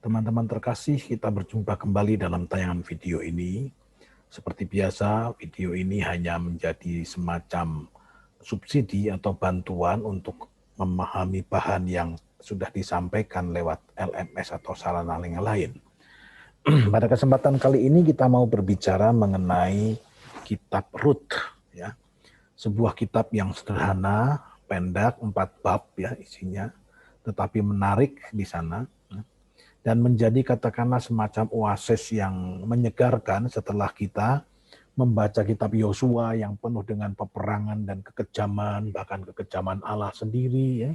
Teman-teman terkasih, kita berjumpa kembali dalam tayangan video ini. Seperti biasa, video ini hanya menjadi semacam subsidi atau bantuan untuk memahami bahan yang sudah disampaikan lewat LMS atau sarana yang lain. Pada kesempatan kali ini kita mau berbicara mengenai kitab Rut, ya. Sebuah kitab yang sederhana, pendek, 4 bab ya isinya, tetapi menarik di sana. Dan menjadi katakanlah semacam oasis yang menyegarkan setelah kita membaca kitab Yosua yang penuh dengan peperangan dan kekejaman, bahkan kekejaman Allah sendiri. Ya.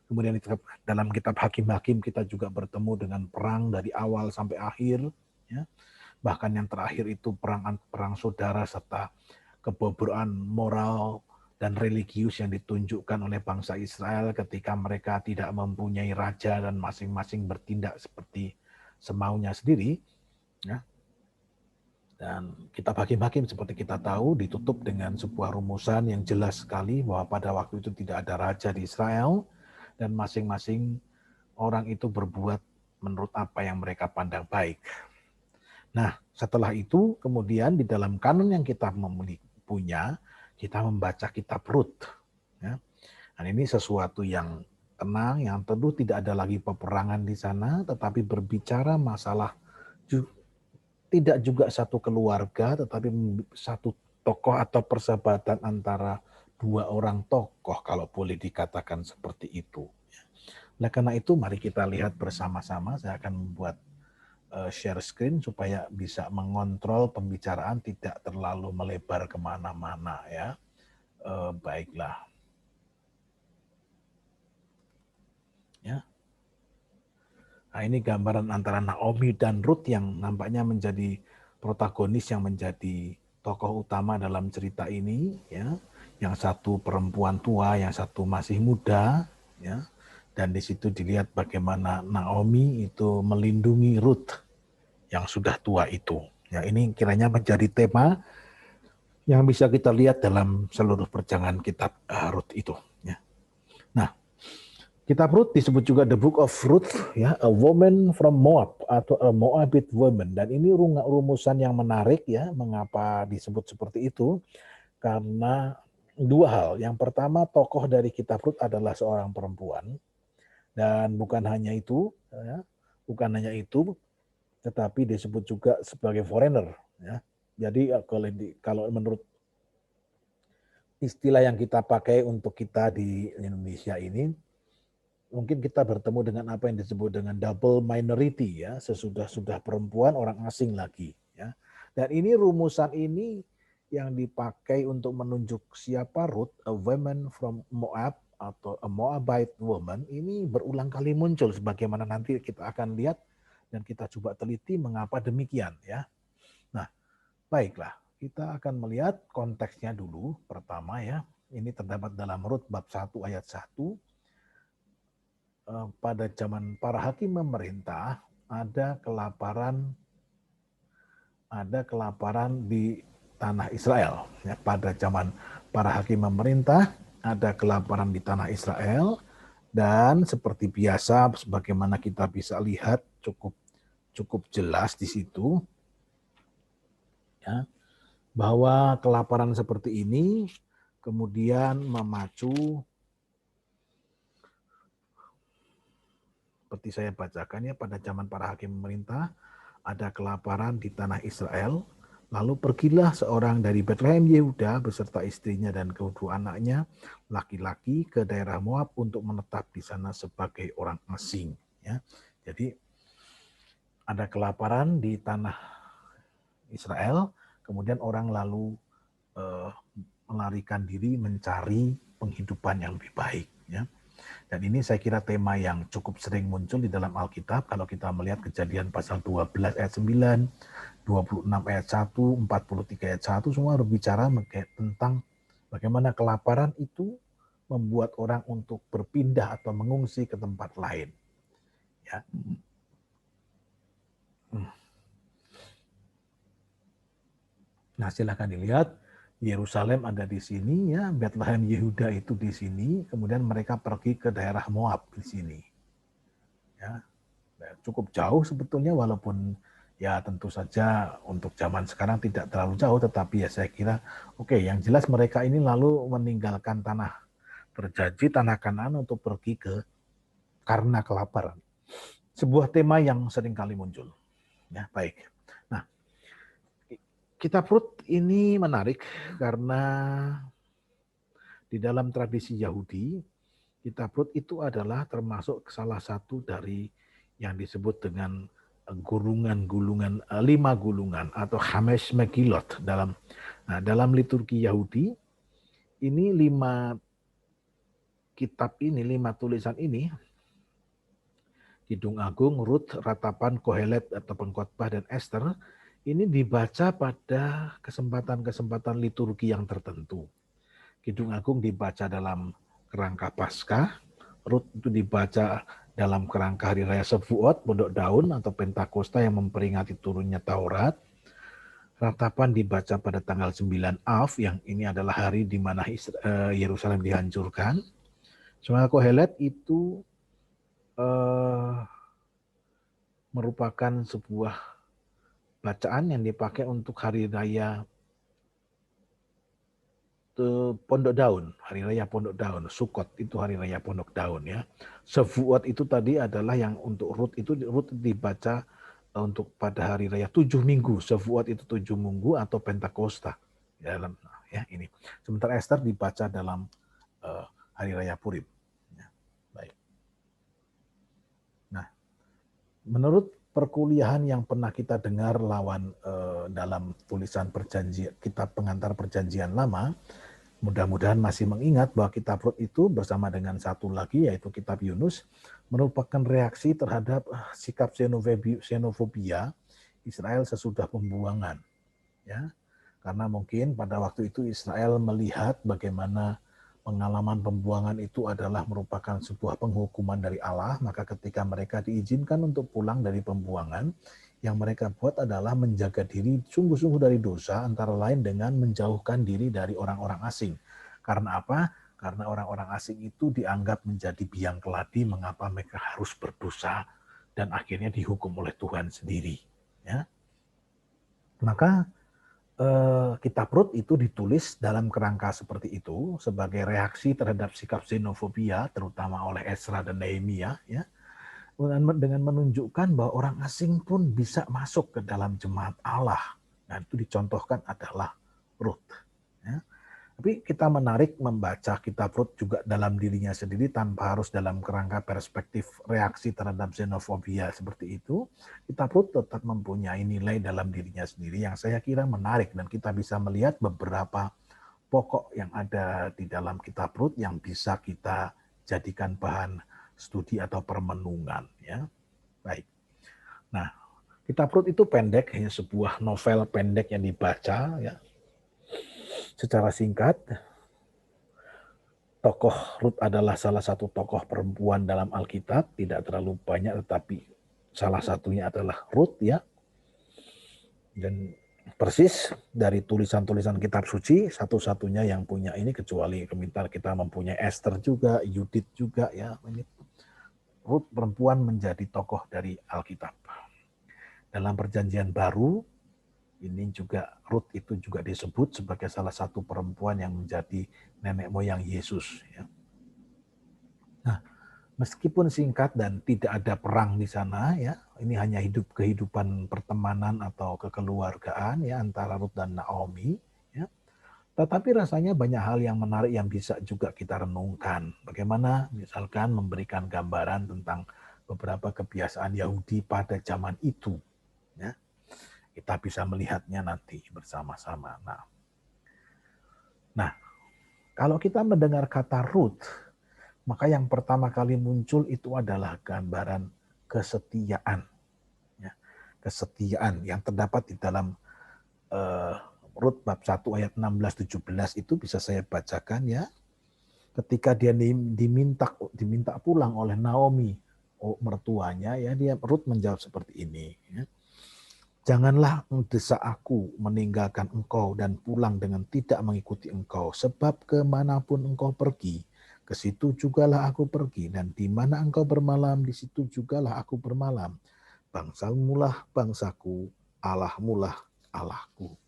Kemudian dalam kitab Hakim-Hakim kita juga bertemu dengan perang dari awal sampai akhir. Ya. Bahkan yang terakhir itu perang saudara serta kebobrokan moral dan religius yang ditunjukkan oleh bangsa Israel ketika mereka tidak mempunyai raja dan masing-masing bertindak seperti semaunya sendiri. Ya. Dan kitab Hakim-Hakim seperti kita tahu ditutup dengan sebuah rumusan yang jelas sekali bahwa pada waktu itu tidak ada raja di Israel dan masing-masing orang itu berbuat menurut apa yang mereka pandang baik. Nah, setelah itu kemudian di dalam kanon yang kita punya, kita membaca kitab Rut. Ya. Dan ini sesuatu yang tenang, yang tentu tidak ada lagi peperangan di sana, tetapi berbicara masalah tidak juga satu keluarga, tetapi satu tokoh atau persahabatan antara dua orang tokoh, kalau boleh dikatakan seperti itu. Nah, karena itu mari kita lihat bersama-sama. Saya akan membuat share screen supaya bisa mengontrol pembicaraan tidak terlalu melebar kemana-mana ya. Baiklah. Ya. Nah, ini gambaran antara Naomi dan Ruth yang nampaknya menjadi protagonis yang menjadi tokoh utama dalam cerita ini ya. Yang satu perempuan tua, yang satu masih muda ya. Dan di situ dilihat bagaimana Naomi itu melindungi Ruth yang sudah tua itu. Ya, ini kiranya menjadi tema yang bisa kita lihat dalam seluruh perjalanan kitab Rut itu. Ya. Nah, kitab Rut disebut juga The Book of Ruth, ya, a woman from Moab atau a Moabite woman. Dan ini rumusan yang menarik ya, mengapa disebut seperti itu? Karena dua hal. Yang pertama, tokoh dari kitab Rut adalah seorang perempuan. Dan bukan hanya itu, ya, tetapi disebut juga sebagai foreigner. Ya. Jadi kalau menurut istilah yang kita pakai untuk kita di Indonesia ini, mungkin kita bertemu dengan apa yang disebut dengan double minority ya, sesudah perempuan orang asing lagi ya. Dan ini rumusan ini yang dipakai untuk menunjuk siapa Ruth, a woman from Moab atau a Moabite woman, ini berulang kali muncul sebagaimana nanti kita akan lihat dan kita coba teliti mengapa demikian ya. Nah, baiklah, kita akan melihat konteksnya dulu pertama ya. Ini terdapat dalam Rut bab 1 ayat 1. Pada zaman para hakim memerintah ada kelaparan di tanah Israel. Ya, pada zaman para hakim memerintah ada kelaparan di tanah Israel dan seperti biasa sebagaimana kita bisa lihat cukup jelas di situ ya, bahwa kelaparan seperti ini kemudian memacu seperti saya bacakan ya, pada zaman para hakim memerintah ada kelaparan di tanah Israel. Lalu pergilah seorang dari Bethlehem Yehuda beserta istrinya dan kedua anaknya laki-laki ke daerah Moab untuk menetap di sana sebagai orang asing. Ya. Jadi ada kelaparan di tanah Israel, kemudian orang lalu melarikan diri mencari penghidupan yang lebih baik. Ya. Dan ini saya kira tema yang cukup sering muncul di dalam Alkitab. Kalau kita melihat Kejadian pasal 12 ayat 9, 26 ayat 1, 43 ayat 1, semua berbicara tentang bagaimana kelaparan itu membuat orang untuk berpindah atau mengungsi ke tempat lain. Ya. Nah, silahkan dilihat. Yerusalem ada di sini, ya, Bethlehem Yehuda itu di sini, kemudian mereka pergi ke daerah Moab di sini. Ya. cukup jauh sebetulnya, walaupun ya tentu saja untuk zaman sekarang tidak terlalu jauh, tetapi ya saya kira oke, yang jelas mereka ini lalu meninggalkan tanah berjanji, tanah Kanaan, untuk pergi karena kelaparan. Sebuah tema yang sering kali muncul. Ya, baik. Nah, kitab Rut ini menarik karena di dalam tradisi Yahudi, kitab Rut itu adalah termasuk salah satu dari yang disebut dengan gulungan, 5 gulungan atau Hamesh Megillot dalam liturgi Yahudi. Ini 5 kitab ini, 5 tulisan ini, Kidung Agung, Rut, Ratapan, Kohelet atau Pengkhotbah, dan Ester, ini dibaca pada kesempatan-kesempatan liturgi yang tertentu. Kidung Agung dibaca dalam kerangka Paskah, Rut itu dibaca dalam kerangka Hari Raya Sebuot, Pondok Daun atau Pentakosta yang memperingati turunnya Taurat. Ratapan dibaca pada tanggal 9 Av, yang ini adalah hari di mana Yerusalem dihancurkan. Sementara Kohelet itu merupakan sebuah bacaan yang dipakai untuk Hari Raya Pondok Daun, Hari Raya Pondok Daun. Sukot itu Hari Raya Pondok Daun, ya. Sevuot itu tadi adalah yang untuk Rut dibaca untuk pada Hari Raya 7 minggu. Sevuot itu 7 minggu atau Pentakosta dalam ya ini. Sementara Ester dibaca dalam Hari Raya Purim. Ya, baik. Nah, menurut perkuliahan yang pernah kita dengar dalam tulisan kitab pengantar perjanjian lama, mudah-mudahan masih mengingat bahwa kitab Rut itu bersama dengan satu lagi yaitu kitab Yunus merupakan reaksi terhadap sikap xenofobia Israel sesudah pembuangan, ya. Karena mungkin pada waktu itu Israel melihat bagaimana pengalaman pembuangan itu adalah merupakan sebuah penghukuman dari Allah, maka ketika mereka diizinkan untuk pulang dari pembuangan, yang mereka buat adalah menjaga diri sungguh-sungguh dari dosa, antara lain dengan menjauhkan diri dari orang-orang asing. Karena apa? Karena orang-orang asing itu dianggap menjadi biang keladi mengapa mereka harus berdosa dan akhirnya dihukum oleh Tuhan sendiri. Ya. Maka kitab Rut itu ditulis dalam kerangka seperti itu sebagai reaksi terhadap sikap xenofobia terutama oleh Ezra dan Nehemia, ya, dengan menunjukkan bahwa orang asing pun bisa masuk ke dalam jemaat Allah. Nah, itu dicontohkan adalah Rut. Ya. Tapi kita menarik membaca kitab Rut juga dalam dirinya sendiri tanpa harus dalam kerangka perspektif reaksi terhadap xenofobia seperti itu. Kitab Rut tetap mempunyai nilai dalam dirinya sendiri yang saya kira menarik, dan kita bisa melihat beberapa pokok yang ada di dalam kitab Rut yang bisa kita jadikan bahan studi atau permenungan, ya. Baik. Nah, kitab Rut itu pendek, hanya sebuah novel pendek yang dibaca, ya, secara singkat. Tokoh Rut adalah salah satu tokoh perempuan dalam Alkitab, tidak terlalu banyak tetapi salah satunya adalah Rut, ya. Dan persis dari tulisan-tulisan kitab suci satu-satunya yang punya ini, kecuali kita mempunyai Esther juga, Yudit juga, ya. Rut perempuan menjadi tokoh dari Alkitab. Dalam Perjanjian Baru ini juga Rut itu juga disebut sebagai salah satu perempuan yang menjadi nenek moyang Yesus, ya. Nah, meskipun singkat dan tidak ada perang di sana, ya, ini hanya kehidupan pertemanan atau kekeluargaan, ya, antara Rut dan Naomi, ya. Tetapi rasanya banyak hal yang menarik yang bisa juga kita renungkan. Bagaimana misalkan memberikan gambaran tentang beberapa kebiasaan Yahudi pada zaman itu, ya. Kita bisa melihatnya nanti bersama-sama. Nah, kalau kita mendengar kata Rut, maka yang pertama kali muncul itu adalah gambaran kesetiaan. Ya, kesetiaan yang terdapat di dalam Rut bab 1 ayat 16-17 itu bisa saya bacakan, ya. Ketika dia diminta pulang oleh Naomi, mertuanya, ya, Rut menjawab seperti ini, ya. Janganlah mendesak aku meninggalkan engkau dan pulang dengan tidak mengikuti engkau, sebab kemanapun engkau pergi, ke situ jugalah aku pergi, dan di mana engkau bermalam, di situ jugalah aku bermalam. Bangsamulah bangsaku, Allahmulah Allahku.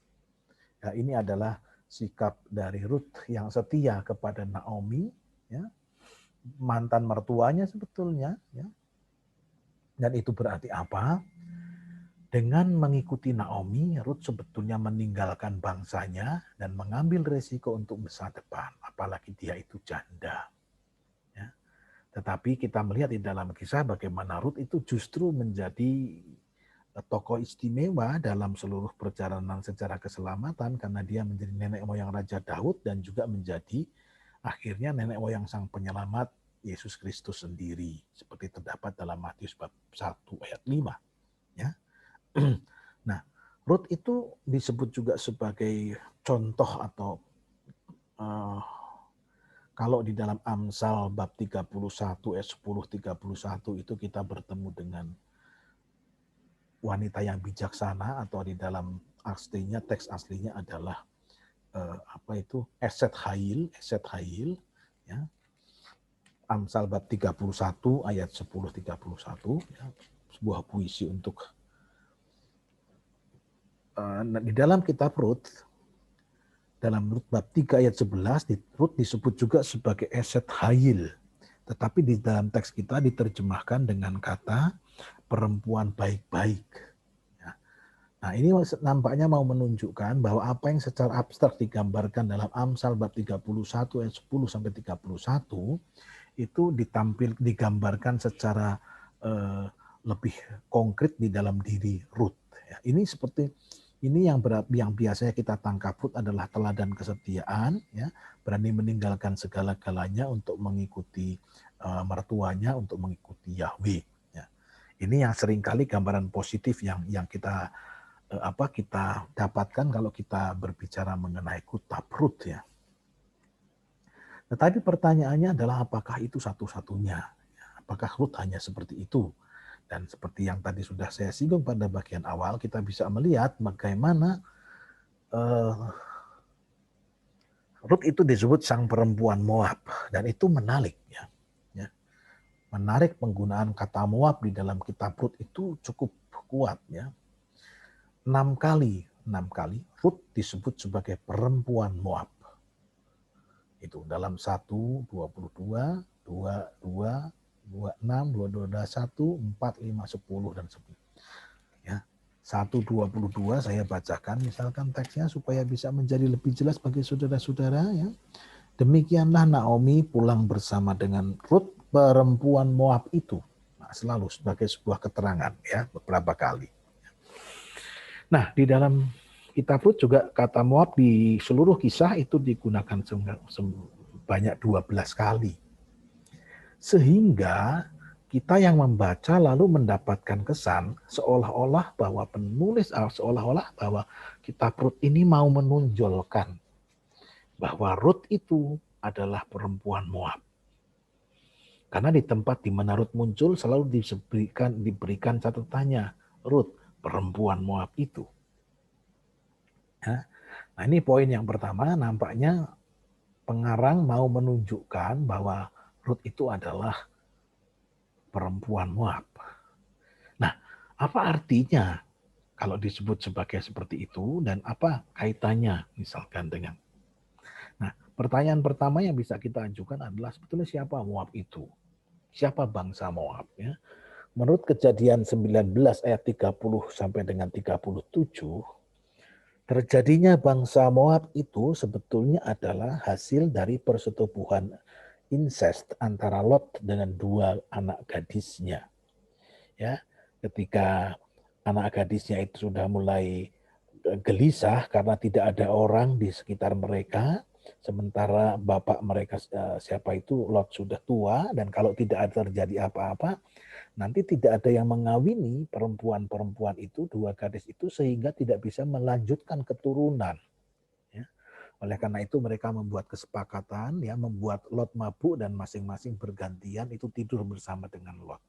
Ya, ini adalah sikap dari Ruth yang setia kepada Naomi, ya, mantan mertuanya sebetulnya, ya. Dan itu berarti apa? Dengan mengikuti Naomi, Ruth sebetulnya meninggalkan bangsanya dan mengambil resiko untuk masa depan, apalagi dia itu janda. Ya. Tetapi kita melihat di dalam kisah bagaimana Ruth itu justru menjadi tokoh istimewa dalam seluruh perjalanan sejarah keselamatan, karena dia menjadi nenek moyang Raja Daud dan juga menjadi akhirnya nenek moyang sang penyelamat Yesus Kristus sendiri, seperti terdapat dalam Matius bab 1 ayat 5. Ya. Nah, Ruth itu disebut juga sebagai contoh atau kalau di dalam Amsal bab 31 ayat 10-31 itu kita bertemu dengan wanita yang bijaksana, atau di dalam aslinya, teks aslinya adalah Eset Hail, ya. Amsal bab 31 ayat 10-31, ya, sebuah puisi untuk di dalam kitab Ruth, dalam Ruth bab 3 ayat 11, Ruth disebut juga sebagai Eset Hail. Tetapi di dalam teks kita diterjemahkan dengan kata perempuan baik-baik. Ya. Nah, ini nampaknya mau menunjukkan bahwa apa yang secara abstrak digambarkan dalam Amsal bab 31 ayat 10-31 itu digambarkan secara lebih konkret di dalam diri Ruth. Ya, ini yang biasanya kita tangkap Ruth adalah teladan kesetiaan, ya, berani meninggalkan segala-galanya untuk mengikuti mertuanya, untuk mengikuti Yahweh. Ya. Ini yang seringkali gambaran positif yang kita kita dapatkan kalau kita berbicara mengenai kitab Ruth, ya. Tetapi pertanyaannya adalah apakah itu satu-satunya? Apakah Ruth hanya seperti itu? Dan seperti yang tadi sudah saya singgung pada bagian awal, kita bisa melihat bagaimana Ruth itu disebut sang perempuan Moab, dan itu menarik, ya. Menarik, penggunaan kata Moab di dalam kitab Ruth itu cukup kuat, ya. 6 kali Ruth disebut sebagai perempuan Moab. Itu dalam 1, 22, 22, 26, 22, 21, 4, 5, 10, dan 11. Ya. 1:22 saya bacakan misalkan teksnya supaya bisa menjadi lebih jelas bagi saudara-saudara, ya. Demikianlah Naomi pulang bersama dengan Ruth perempuan Moab itu. Nah, selalu sebagai sebuah keterangan, ya, beberapa kali. Nah, di dalam kitab Ruth juga kata Moab di seluruh kisah itu digunakan sebanyak 12 kali. Sehingga kita yang membaca lalu mendapatkan kesan seolah-olah bahwa kitab Ruth ini mau menonjolkan bahwa Ruth itu adalah perempuan Moab. Karena di tempat di mana Ruth muncul selalu diberikan catatannya, Ruth, perempuan Moab itu. Nah, ini poin yang pertama, nampaknya pengarang mau menunjukkan bahwa Ruth itu adalah perempuan Moab. Nah, apa artinya kalau disebut sebagai seperti itu, dan apa kaitannya misalkan dengan. Nah, pertanyaan pertama yang bisa kita ajukan adalah sebetulnya siapa Moab itu? Siapa bangsa Moab, ya? Menurut Kejadian 19 ayat 30 sampai dengan 37, terjadinya bangsa Moab itu sebetulnya adalah hasil dari persetubuhan incest antara Lot dengan 2 anak gadisnya. Ya, ketika anak gadisnya itu sudah mulai gelisah karena tidak ada orang di sekitar mereka, sementara bapak mereka siapa itu Lot sudah tua, dan kalau tidak ada terjadi apa-apa, nanti tidak ada yang mengawini perempuan-perempuan itu, 2 gadis itu, sehingga tidak bisa melanjutkan keturunan. Ya. Oleh karena itu mereka membuat kesepakatan, ya, membuat Lot mabuk dan masing-masing bergantian itu tidur bersama dengan Lot.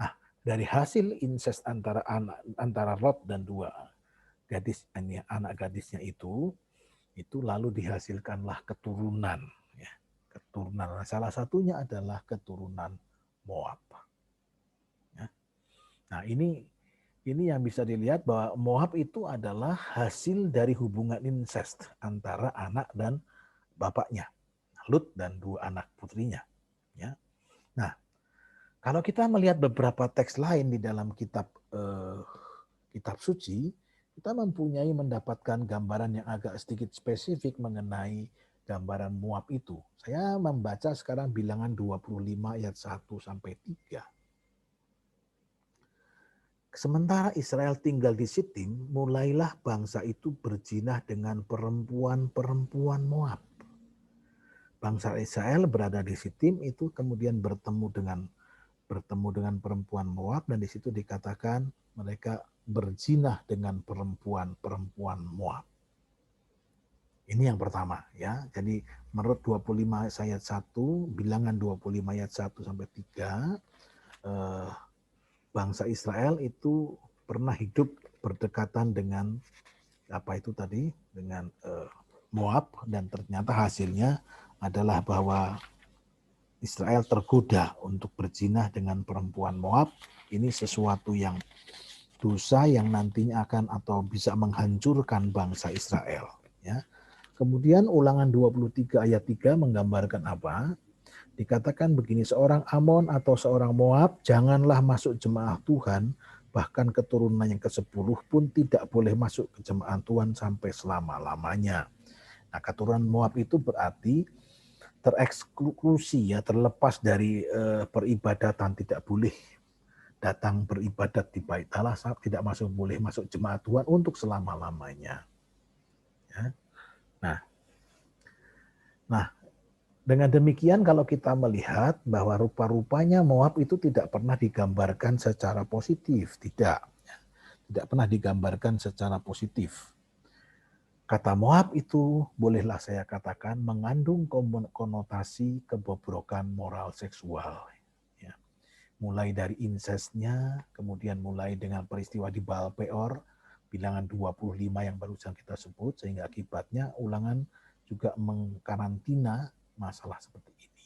Nah, dari hasil incest antara Lot dan 2 gadis, anak gadisnya itu lalu dihasilkanlah keturunan. Ya. keturunan. Salah satunya adalah keturunan Moab. Ya. Nah, ini yang bisa dilihat bahwa Moab itu adalah hasil dari hubungan incest antara anak dan bapaknya, Lut dan dua anak putrinya. Ya. Nah, kalau kita melihat beberapa teks lain di dalam kitab suci, kita mendapatkan gambaran yang agak sedikit spesifik mengenai gambaran Moab itu. Saya membaca sekarang Bilangan 25 ayat 1 sampai 3. Sementara Israel tinggal di Sitim, mulailah bangsa itu berzina dengan perempuan-perempuan Moab. Bangsa Israel berada di Sitim itu kemudian bertemu dengan perempuan Moab, dan di situ dikatakan mereka berzina dengan perempuan-perempuan Moab. Ini yang pertama ya. Jadi menurut 25 ayat 1, Bilangan 25 ayat 1 sampai 3, bangsa Israel itu pernah hidup berdekatan dengan dengan Moab, dan ternyata hasilnya adalah bahwa Israel tergoda untuk berzina dengan perempuan Moab. Ini sesuatu yang dosa yang nantinya akan atau bisa menghancurkan bangsa Israel. Ya. Kemudian Ulangan 23 ayat 3 menggambarkan apa? Dikatakan begini, seorang Amon atau seorang Moab janganlah masuk jemaah Tuhan, bahkan keturunan yang ke-10 pun tidak boleh masuk ke jemaah Tuhan sampai selama-lamanya. Nah, keturunan Moab itu berarti tereksklusi ya, terlepas dari peribadatan, tidak boleh datang beribadat di Bait Allah, tidak boleh masuk jemaah Tuhan untuk selama-lamanya. Ya. Nah, dengan demikian kalau kita melihat bahwa rupa-rupanya Moab itu tidak pernah digambarkan secara positif, tidak pernah digambarkan secara positif. Kata Moab itu bolehlah saya katakan mengandung konotasi kebobrokan moral seksual. Ya. Mulai dari incestnya, kemudian mulai dengan peristiwa di Baal Peor, Bilangan 25 yang barusan kita sebut, sehingga akibatnya Ulangan juga mengkarantina masalah seperti ini.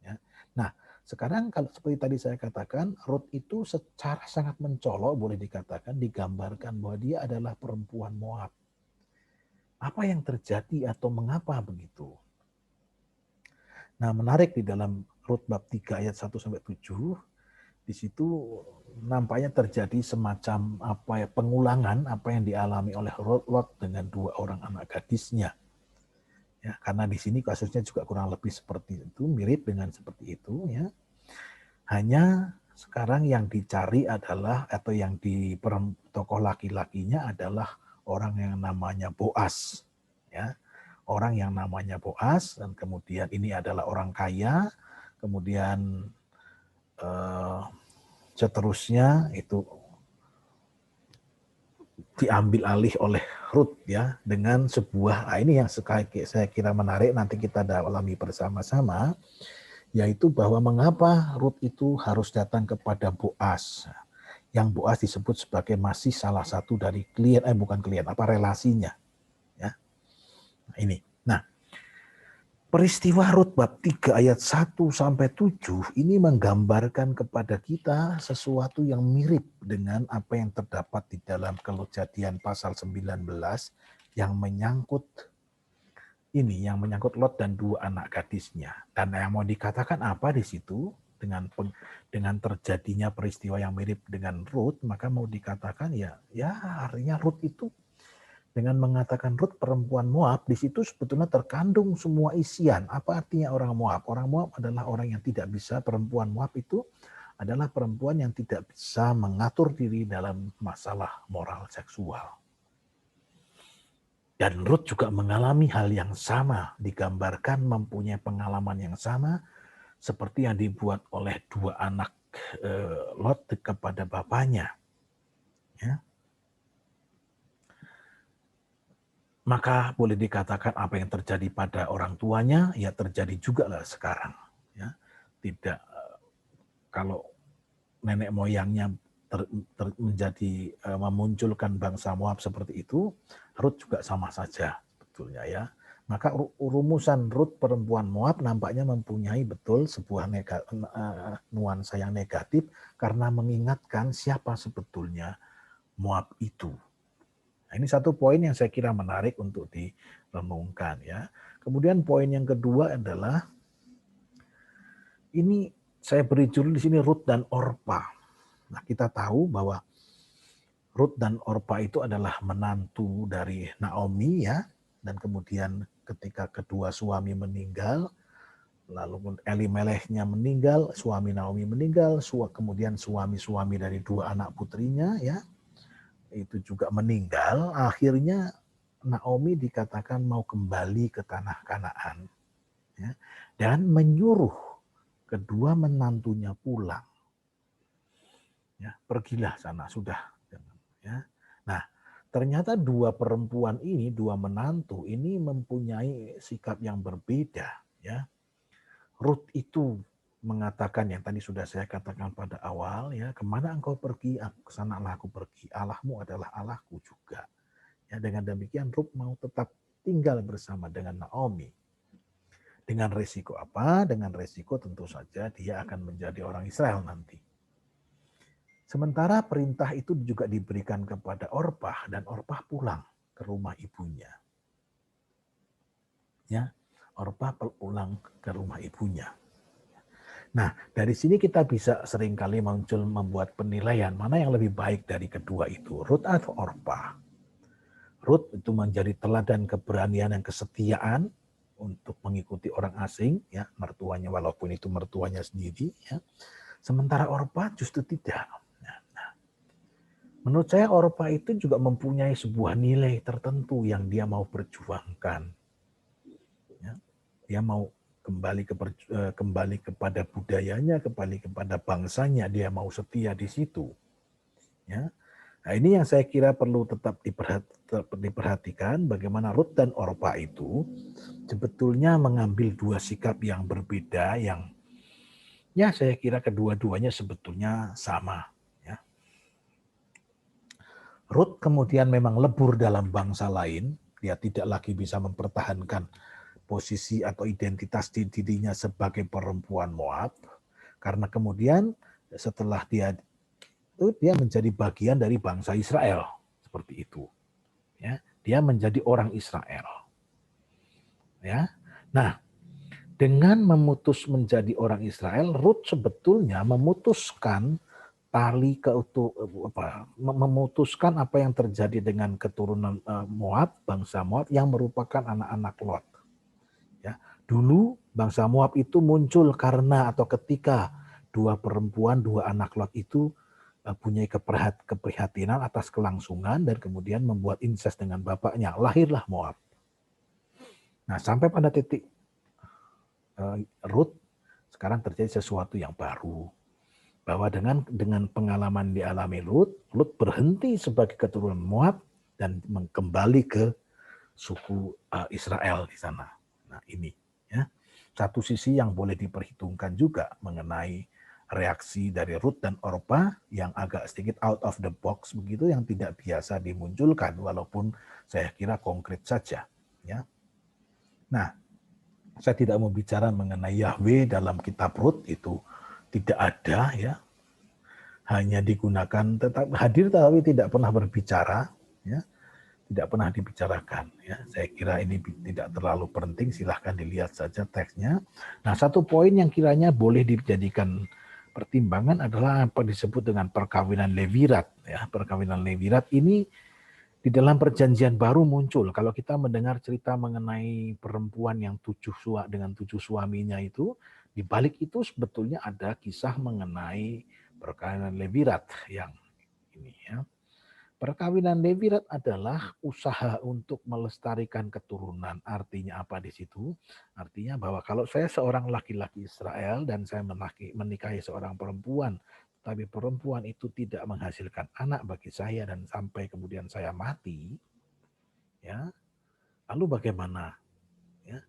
Ya. Nah, sekarang kalau seperti tadi saya katakan, Ruth itu secara sangat mencolok, boleh dikatakan, digambarkan bahwa dia adalah perempuan Moab. Apa yang terjadi atau mengapa begitu? Nah, menarik di dalam Ruth bab 3 ayat 1 sampai 7, di situ nampaknya terjadi semacam pengulangan apa yang dialami oleh Lot dengan dua orang anak gadisnya. Ya, karena di sini kasusnya juga kurang lebih seperti itu, mirip dengan seperti itu ya. Hanya sekarang yang dicari adalah atau yang di tokoh laki-lakinya adalah orang yang namanya Boas ya. Orang yang namanya Boas, dan kemudian ini adalah orang kaya, kemudian seterusnya itu diambil alih oleh Ruth ya, dengan sebuah, ini yang saya kira menarik, nanti kita dalami bersama-sama, yaitu bahwa mengapa Ruth itu harus datang kepada Boas, yang Boas disebut sebagai masih salah satu dari relasinya ya. Nah, ini. Nah, peristiwa Rut bab 3 ayat 1 sampai 7 ini menggambarkan kepada kita sesuatu yang mirip dengan apa yang terdapat di dalam Kejadian pasal 19 yang menyangkut Lot dan dua anak gadisnya. Dan yang mau dikatakan apa di situ dengan terjadinya peristiwa yang mirip dengan Rut, maka mau dikatakan ya artinya Rut itu dengan mengatakan Rut perempuan Moab, di situ sebetulnya terkandung semua isian. Apa artinya orang Moab? Orang Moab adalah orang yang tidak bisa, perempuan Moab itu adalah perempuan yang tidak bisa mengatur diri dalam masalah moral seksual. Dan Rut juga mengalami hal yang sama, digambarkan mempunyai pengalaman yang sama seperti yang dibuat oleh dua anak Lot kepada bapaknya. Ya. Maka boleh dikatakan apa yang terjadi pada orang tuanya ya terjadi juga lah sekarang ya. Tidak kalau nenek moyangnya memunculkan bangsa Moab seperti itu, Ruth juga sama saja sebetulnya ya. Maka rumusan Rut perempuan Moab nampaknya mempunyai betul sebuah nuansa yang negatif karena mengingatkan siapa sebetulnya Moab itu. Nah, ini satu poin yang saya kira menarik untuk direnungkan ya. Kemudian poin yang kedua adalah ini saya beri judul di sini Rut dan Orpa. Nah, kita tahu bahwa Rut dan Orpa itu adalah menantu dari Naomi ya, dan kemudian ketika kedua suami meninggal, lalu Elimelechnya meninggal, suami Naomi meninggal, kemudian suami-suami dari dua anak putrinya ya, itu juga meninggal, akhirnya Naomi dikatakan mau kembali ke tanah Kanaan ya, dan menyuruh kedua menantunya pulang. Ya, pergilah sana sudah. Ya. Nah, ternyata dua perempuan ini, dua menantu ini mempunyai sikap yang berbeda. Ya, Rut itu mengatakan yang tadi sudah saya katakan pada awal, ya, kemana engkau pergi, ke sanalah aku pergi. Allahmu adalah Allahku juga. Ya, dengan demikian Rut mau tetap tinggal bersama dengan Naomi. Dengan resiko apa? Dengan resiko tentu saja dia akan menjadi orang Israel nanti. Sementara perintah itu juga diberikan kepada Orpah dan Orpah pulang ke rumah ibunya. Ya, Orpah pulang ke rumah ibunya. Nah, dari sini kita bisa seringkali muncul membuat penilaian mana yang lebih baik dari kedua itu, Rut atau Orpah. Rut itu menjadi teladan keberanian dan kesetiaan untuk mengikuti orang asing, ya, mertuanya walaupun itu mertuanya sendiri, ya. Sementara Orpah justru tidak. Menurut saya Orpah itu juga mempunyai sebuah nilai tertentu yang dia mau perjuangkan. Ya. Dia mau kembali kepada budayanya, kembali kepada bangsanya, dia mau setia di situ. Ya. Nah, ini yang saya kira perlu tetap diperhatikan bagaimana Rut dan Orpah itu sebetulnya mengambil dua sikap yang berbeda yang ya saya kira kedua-duanya sebetulnya sama. Ya. Rut kemudian memang lebur dalam bangsa lain, dia tidak lagi bisa mempertahankan posisi atau identitas dirinya sebagai perempuan Moab, karena kemudian setelah dia menjadi bagian dari bangsa Israel, seperti itu. Ya, dia menjadi orang Israel. Ya, nah dengan memutus menjadi orang Israel, Rut sebetulnya memutuskan memutuskan apa yang terjadi dengan keturunan Moab, bangsa Moab yang merupakan anak-anak Lot. Ya, dulu bangsa Moab itu muncul karena atau ketika dua perempuan, dua anak Lot itu punya keprihatinan atas kelangsungan dan kemudian membuat incest dengan bapaknya, lahirlah Moab. Nah, sampai pada titik Rut sekarang terjadi sesuatu yang baru. Bahwa dengan pengalaman dialami Lut berhenti sebagai keturunan Moab dan kembali ke suku Israel di sana. Nah, ini ya. Satu sisi yang boleh diperhitungkan juga mengenai reaksi dari Rut dan Orpah yang agak sedikit out of the box begitu, yang tidak biasa dimunculkan walaupun saya kira konkret saja, ya. Nah, saya tidak mau bicara mengenai Yahweh dalam kitab Rut, itu tidak ada ya. Hanya digunakan tetap hadir tapi tidak pernah berbicara, ya. Tidak pernah dibicarakan, ya. Saya kira ini tidak terlalu penting, silahkan dilihat saja teksnya. Nah, satu poin yang kiranya boleh dijadikan pertimbangan adalah apa disebut dengan perkawinan Levirat, ya. Perkawinan Levirat ini di dalam perjanjian baru muncul. Kalau kita mendengar cerita mengenai perempuan yang dengan tujuh suaminya itu, di balik itu sebetulnya ada kisah mengenai perkawinan Levirat yang ini, ya. Perkawinan Levirat adalah usaha untuk melestarikan keturunan. Artinya apa di situ? Artinya bahwa kalau saya seorang laki-laki Israel dan saya menikahi seorang perempuan, tapi perempuan itu tidak menghasilkan anak bagi saya dan sampai kemudian saya mati, ya, lalu bagaimana? Ya.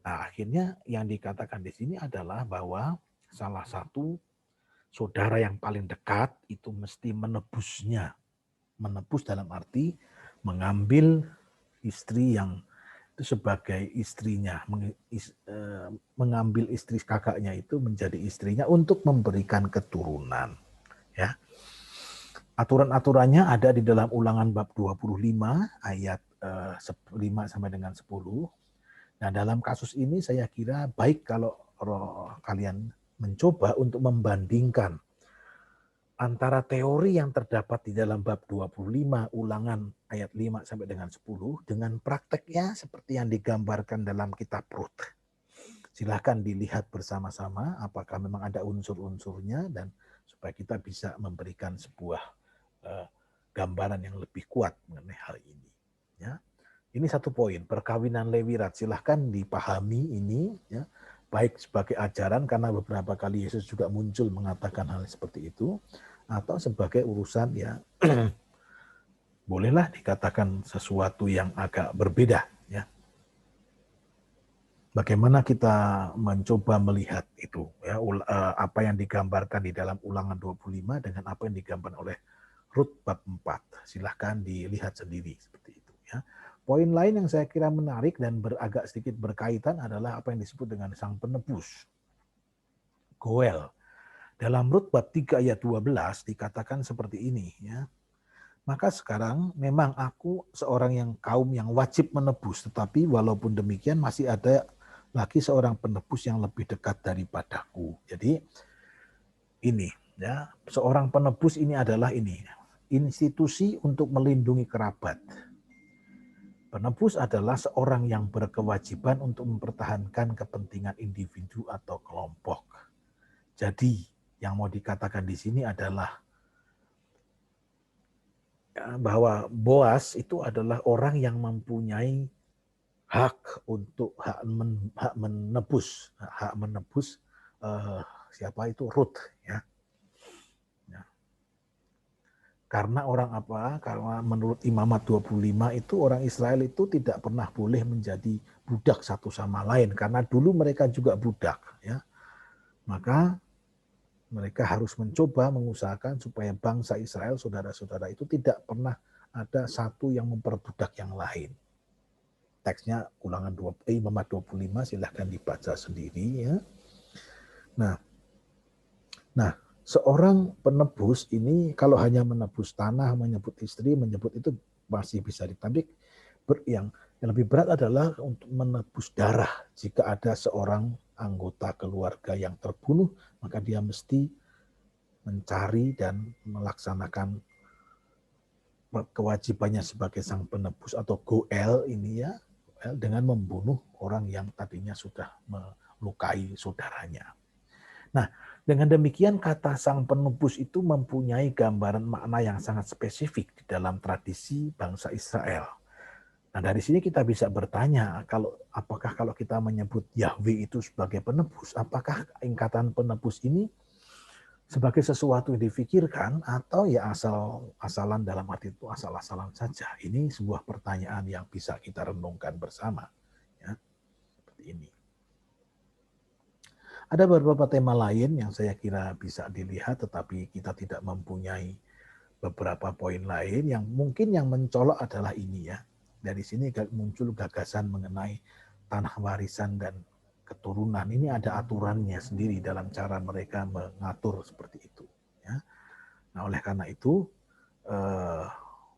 Nah, akhirnya yang dikatakan di sini adalah bahwa salah satu saudara yang paling dekat itu mesti menebusnya. Menebus dalam arti mengambil istri yang itu sebagai istrinya, mengambil istri kakaknya itu menjadi istrinya untuk memberikan keturunan. Ya. Aturan-aturannya ada di dalam Ulangan bab 25 ayat 5 sampai dengan 10. Nah, dalam kasus ini saya kira baik kalau kalian mencoba untuk membandingkan antara teori yang terdapat di dalam bab 25 Ulangan ayat 5 sampai dengan 10 dengan prakteknya seperti yang digambarkan dalam kitab Rut. Silahkan dilihat bersama-sama apakah memang ada unsur-unsurnya dan supaya kita bisa memberikan sebuah gambaran yang lebih kuat mengenai hal ini. Ya. Ini satu poin, perkawinan Lewirat. Silahkan dipahami ini, ya, baik sebagai ajaran karena beberapa kali Yesus juga muncul mengatakan hal seperti itu, atau sebagai urusan ya bolehlah dikatakan sesuatu yang agak berbeda. Ya. Bagaimana kita mencoba melihat itu, ya, apa yang digambarkan di dalam Ulangan 25 dengan apa yang digambarkan oleh Rut bab 4. Silahkan dilihat sendiri seperti itu. Ya. Poin lain yang saya kira menarik dan agak sedikit berkaitan adalah apa yang disebut dengan sang penebus. Goel. Dalam Rut bab 3 ayat 12 dikatakan seperti ini. Ya. Maka sekarang memang aku seorang yang kaum yang wajib menebus. Tetapi walaupun demikian masih ada lagi seorang penebus yang lebih dekat daripadaku. Jadi ini, ya, seorang penebus ini adalah ini. Institusi untuk melindungi kerabat. Penebus adalah seorang yang berkewajiban untuk mempertahankan kepentingan individu atau kelompok. Jadi, yang mau dikatakan di sini adalah bahwa Boas itu adalah orang yang mempunyai hak untuk hak menebus siapa itu Rut, ya. Karena orang apa? Karena menurut Imamat 25 itu orang Israel itu tidak pernah boleh menjadi budak satu sama lain karena dulu mereka juga budak, ya. Maka mereka harus mencoba mengusahakan supaya bangsa Israel, saudara-saudara itu tidak pernah ada satu yang memperbudak yang lain. Teksnya Ulangan Imamat 25 silahkan dibaca sendiri, ya. Nah, seorang penebus ini kalau hanya menebus tanah, menyebut istri, menyebut itu masih bisa ditambik. Yang lebih berat adalah untuk menebus darah. Jika ada seorang anggota keluarga yang terbunuh, maka dia mesti mencari dan melaksanakan kewajibannya sebagai sang penebus atau goel ini, ya, dengan membunuh orang yang tadinya sudah melukai saudaranya. Nah, dengan demikian kata sang penebus itu mempunyai gambaran makna yang sangat spesifik di dalam tradisi bangsa Israel. Nah, dari sini kita bisa bertanya, apakah kalau kita menyebut Yahweh itu sebagai penebus, apakah ingkatan penebus ini sebagai sesuatu yang difikirkan atau ya asal-asalan, dalam arti itu asal-asalan saja? Ini sebuah pertanyaan yang bisa kita renungkan bersama. Ya, seperti ini. Ada beberapa tema lain yang saya kira bisa dilihat, tetapi kita tidak mempunyai beberapa poin lain yang mungkin yang mencolok adalah ini, ya. Dari sini muncul gagasan mengenai tanah warisan dan keturunan. Ini ada aturannya sendiri dalam cara mereka mengatur seperti itu. Ya. Nah, oleh karena itu,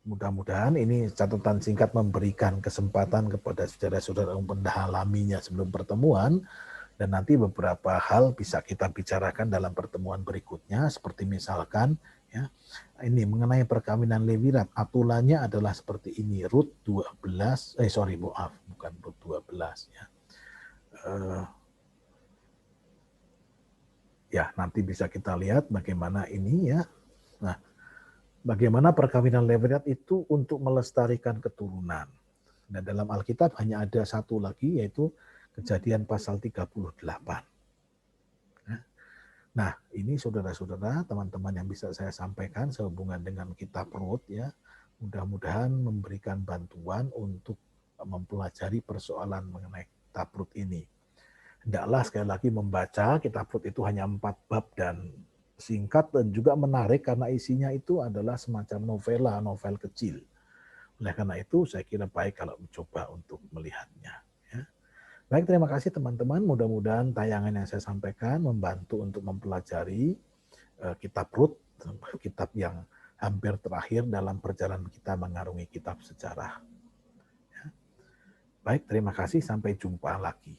mudah-mudahan ini catatan singkat memberikan kesempatan kepada saudara-saudara mendalaminya sebelum pertemuan. Dan nanti beberapa hal bisa kita bicarakan dalam pertemuan berikutnya, seperti misalkan, ya, ini mengenai perkawinan Lewirat, aturannya adalah seperti ini. Rut 12, bukan Rut 12, ya. Ya, nanti bisa kita lihat bagaimana ini, ya. Nah, bagaimana perkawinan Lewirat itu untuk melestarikan keturunan. Nah, dalam Alkitab hanya ada satu lagi, yaitu Kejadian pasal 38. Nah, ini saudara-saudara, teman-teman yang bisa saya sampaikan sehubungan dengan kitab Rut, ya. Mudah-mudahan memberikan bantuan untuk mempelajari persoalan mengenai kitab Rut ini. Hendaklah sekali lagi membaca kitab Rut itu hanya 4 bab dan singkat dan juga menarik karena isinya itu adalah semacam novel kecil. Oleh karena itu, saya kira baik kalau mencoba untuk melihatnya. Ya. Baik, terima kasih teman-teman. Mudah-mudahan tayangan yang saya sampaikan membantu untuk mempelajari kitab Rut, kitab yang hampir terakhir dalam perjalanan kita mengarungi kitab sejarah. Ya. Baik, terima kasih. Sampai jumpa lagi.